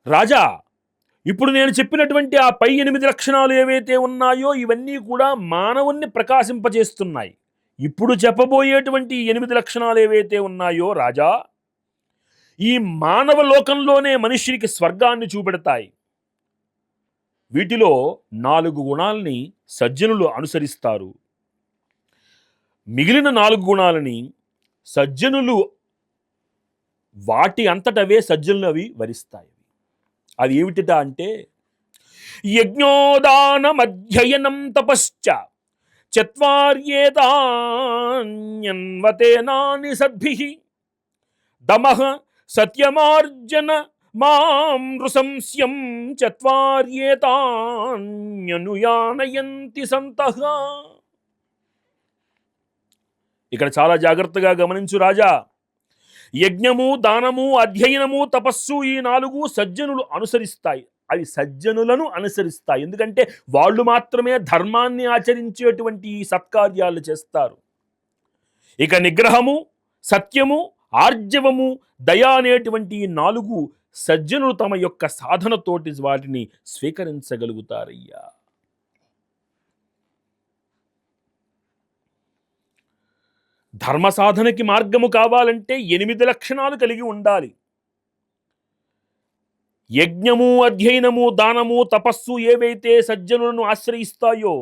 రాజా, ఇప్పుడు నేను చెప్పినటువంటి ఆ పై 8 లక్షణాలు ఏవైతే ఉన్నాయో ఇవన్నీ కూడా మానవుణ్ణి ప్రకాశింపజేస్తున్నాయి. ఇప్పుడు చెప్పబోయేటువంటి 8 లక్షణాలు ఏవైతే ఉన్నాయో రాజా, ఈ మానవ లోకంలోనే మనిషికి స్వర్గాన్ని చూపెడతాయి. వీటిలో 4 గుణాల్ని సజ్జనులు అనుసరిస్తారు. మిగిలిన 4 గుణాలని సజ్జనులు వాటి అంతటవే సజ్జనులు అవి వరిస్తాయి. అది ఏమిటిట అంటే యజ్ఞోదానమధ్యయనం తపశ్చ చత్వార్యేతాన్యన్వతేనాని సద్భిః దమః సత్యమార్జన మాం నృశంస్యం చత్వార్యేతాన్యనుయానయంతి సంతః. ఇక్కడ చాలా జాగ్రత్తగా గమనించు రాజా. యజ్ఞము, దానము, అధ్యయనము, తపస్సు ఈ 4 సజ్జనులు అనుసరిస్తాయి. అవి సజ్జనులను అనుసరిస్తాయి. ఎందుకంటే వాళ్ళు మాత్రమే ధర్మాన్ని ఆచరించేటువంటి ఈ సత్కార్యాలు చేస్తారు. ఇక నిగ్రహము, సత్యము, ఆర్జవము, దయ అనేటువంటి ఈ 4 సజ్జనులు తమ యొక్క సాధనతోటి వాటిని స్వీకరించగలుగుతారయ్యా. ధర్మ సాధనకి మార్గము కావాలంటే 8 లక్షణాలు కలిగి ఉండాలి. యజ్ఞము, అధ్యయనము, దానము, తపస్సు ఏవైతే సజ్జనులను ఆశ్రయిస్తాయో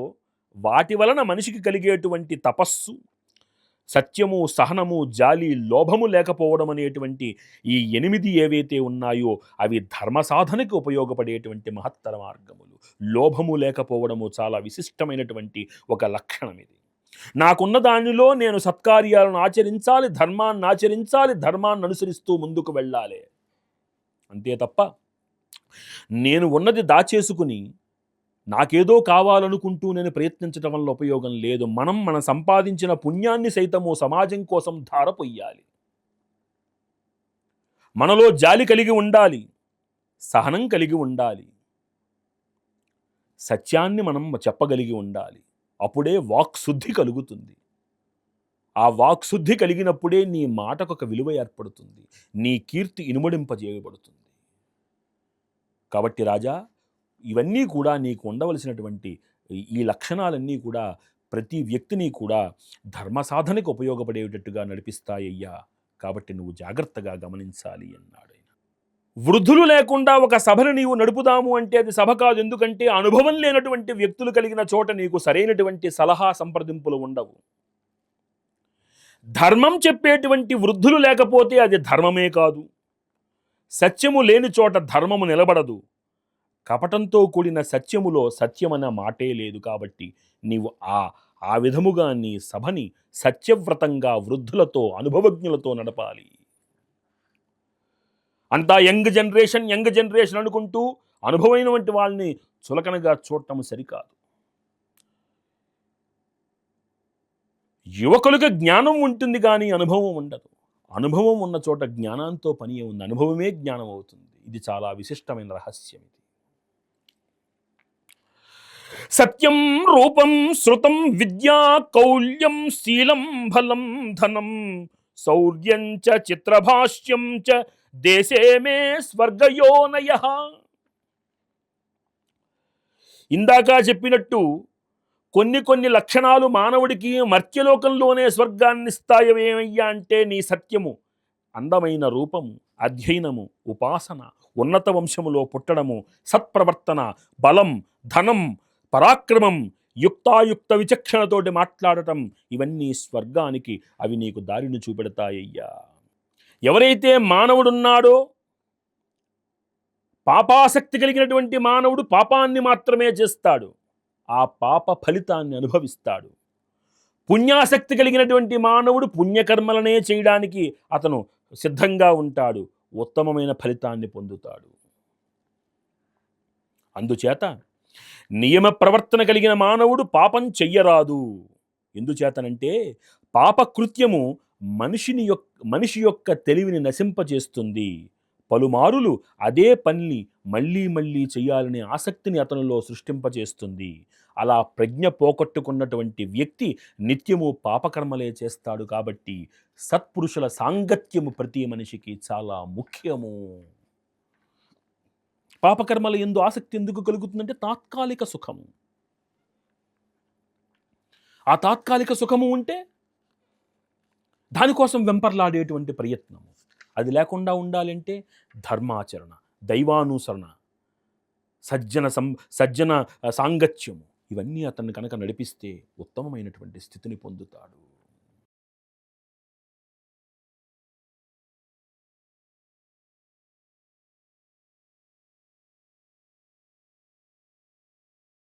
వాటి వలన మనిషికి కలిగేటువంటి తపస్సు, సత్యము, సహనము, జాలి, లోభము లేకపోవడం అనేటువంటి ఈ 8 ఏవైతే ఉన్నాయో అవి ధర్మ సాధనకి ఉపయోగపడేటువంటి మహత్తర మార్గములు. లోభము లేకపోవడము చాలా విశిష్టమైనటువంటి ఒక లక్షణం ఇది. నాకున్న దానిలో నేను సత్కార్యాలను ఆచరించాలి, ధర్మాన్ని ఆచరించాలి, ధర్మాన్ని అనుసరిస్తూ ముందుకు వెళ్ళాలి. అంతే తప్ప నేను ఉన్నది దాచేసుకుని నాకేదో కావాలనుకుంటూ నేను ప్రయత్నించడం వల్ల ఉపయోగం లేదు. మనం మన సంపాదించిన పుణ్యాన్ని సైతము సమాజం కోసం ధారపోయాలి. మనలో జాలి కలిగి ఉండాలి, సహనం కలిగి ఉండాలి, సత్యాన్ని మనం చెప్పగలిగి ఉండాలి. అప్పుడే వాక్శుద్ధి కలుగుతుంది. ఆ వాక్శుద్ధి కలిగినప్పుడే నీ మాటకు ఒక విలువ ఏర్పడుతుంది, నీ కీర్తి ఇనుమడింపజేయబడుతుంది. కాబట్టి రాజా, ఇవన్నీ కూడా నీకు ఉండవలసినటువంటి ఈ లక్షణాలన్నీ కూడా ప్రతి వ్యక్తిని కూడా ధర్మ సాధనకు ఉపయోగపడేటట్టుగా నడిపిస్తాయ్యా. కాబట్టి నువ్వు జాగ్రత్తగా గమనించాలి అన్నాడు ఆయన. వృద్ధులు లేకుండా ఒక సభను నీవు నడుపుదాము అంటే అది సభ కాదు. ఎందుకంటే అనుభవం లేనటువంటి వ్యక్తులు కలిగిన చోట నీకు సరైనటువంటి సలహా సంప్రదింపులు ఉండవు. ధర్మం చెప్పేటువంటి వృద్ధులు లేకపోతే అది ధర్మమే కాదు. సత్యము లేని చోట ధర్మము నిలబడదు. కపటంతో కూడిన సత్యములో సత్యమన్న మాటే లేదు. కాబట్టి నీవు ఆ విధముగా నీ సభని సత్యవ్రతంగా వృద్ధులతో, అనుభవజ్ఞులతో నడపాలి. అంతా యంగ్ జనరేషన్ అనుకుంటూ అనుభవమైనటువంటి వాళ్ళని చులకనగా చూడటం సరికాదు. యువకులకు జ్ఞానం ఉంటుంది కానీ అనుభవం ఉండదు. అనుభవం ఉన్న చోట జ్ఞానంతో పని ఉంది. అనుభవమే జ్ఞానం అవుతుంది. ఇది చాలా విశిష్టమైన రహస్యం. ఇది సత్యం, రూపం, శృతం, విద్యా, కౌల్యం, శీలం, బలం, ధనం, శౌర్యం చ చిత్రభాష్యం చ దేశే మే స్వర్గయోనయః. ఇందాక చెప్పినట్టు కొన్ని లక్షణాలు మానవుడికి మర్త్యలోకంలోనే స్వర్గాన్ని ఇస్తాయవేమయ్యా అంటే నీ సత్యము, అందమైన రూపము, అధ్యయనము, ఉపాసన, ఉన్నత వంశములో పుట్టడము, సత్ప్రవర్తన, బలం, ధనం, పరాక్రమం, యుక్తాయుక్త విచక్షణతోటి మాట్లాడటం, ఇవన్నీ స్వర్గానికి అవి నీకు దారిని చూపెడతాయ్యా. ఎవరైతే మానవుడున్నాడో, పాపాసక్తి కలిగినటువంటి మానవుడు పాపాన్ని మాత్రమే చేస్తాడు, ఆ పాప ఫలితాన్ని అనుభవిస్తాడు. పుణ్యాసక్తి కలిగినటువంటి మానవుడు పుణ్యకర్మలనే చేయడానికి అతను సిద్ధంగా ఉంటాడు, ఉత్తమమైన ఫలితాన్ని పొందుతాడు. అందుచేత నియమ ప్రవర్తన కలిగిన మానవుడు పాపం చెయ్యరాదు. ఎందుచేతనంటే పాపకృత్యము మనిషి యొక్క తెలివిని నశింపచేస్తుంది. పలుమారులు అదే పనిని మళ్ళీ మళ్ళీ చేయాలనే ఆసక్తిని అతనిలో సృష్టింపచేస్తుంది. అలా ప్రజ్ఞ పోగొట్టుకున్నటువంటి వ్యక్తి నిత్యము పాపకర్మలే చేస్తాడు. కాబట్టి సత్పురుషుల సాంగత్యము ప్రతి మనిషికి చాలా ముఖ్యము. పాపకర్మల యందు ఆసక్తి ఎందుకు కలుగుతుందంటే తాత్కాలిక సుఖము. ఆ తాత్కాలిక సుఖము ఉంటే దానికోసం వెంపర్లాడేటువంటి ప్రయత్నము. అది లేకుండా ఉండాలంటే ధర్మాచరణ, దైవానుసరణ, సజ్జన సాంగత్యము ఇవన్నీ అతన్ని కనుక నడిపిస్తే ఉత్తమమైనటువంటి స్థితిని పొందుతాడు.